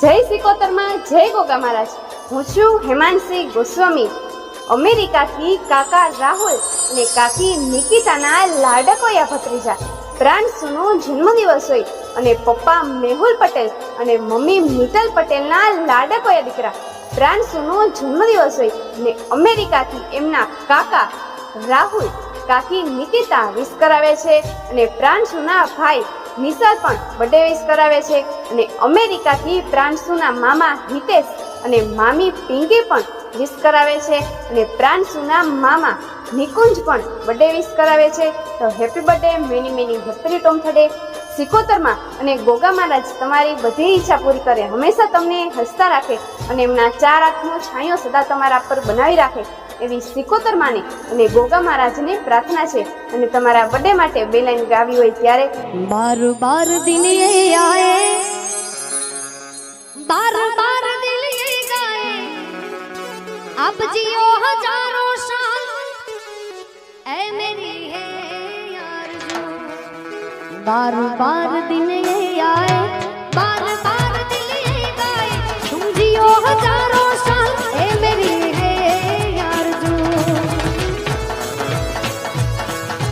જય સિકોતરમાં જય ગોગા મહારાજ। હું છું હેમાંશી ગોસ્વામી। અમેરિકાથી કાકા રાહુલ અને કાકી નિકિતાના લાડકોયા ભત્રીજા પ્રાંશુનો જન્મદિવસ હોય અને પપ્પા મેહુલ પટેલ અને મમ્મી મિત્તલ પટેલના લાડકોયા દીકરા પ્રાંશુનો જન્મદિવસ હોય અને અમેરિકાથી એમના કાકા રાહુલ કાકી નિકિતા વિશ કરાવે છે અને પ્રાંશુના ભાઈ નિશાદ પણ બર્થડે વિશ કરાવે છે અને અમેરિકાથી પ્રાંશુના મામા હિતેશ અને મામી પિંકી પણ વિશ કરાવે છે અને પ્રાંશુના મામા નિકુંજ પણ બર્થડે વિશ કરાવે છે। તો happy birthday, many many happy ટોમ થડે। સિકોતરમાં અને ગોગા મહારાજ તમારી બધી ઈચ્છા પૂરી કરે, હંમેશા તમને હસતા રાખે અને એમના 4 હાથનો છાંયો સદા તમારા પર બનાવી રાખે એવી સિકોતરમાને અને ગોગા મહારાજને પ્રાર્થના છે। અને તમારા બર્થડે માટે 2 લાઈન ગાવી હોય ત્યારે बार बार दिन ये आए, बार बार दिल ये गाए, आप जियो हजारों साल ऐ मेरी है यार जो। बार बार दिन ये आए,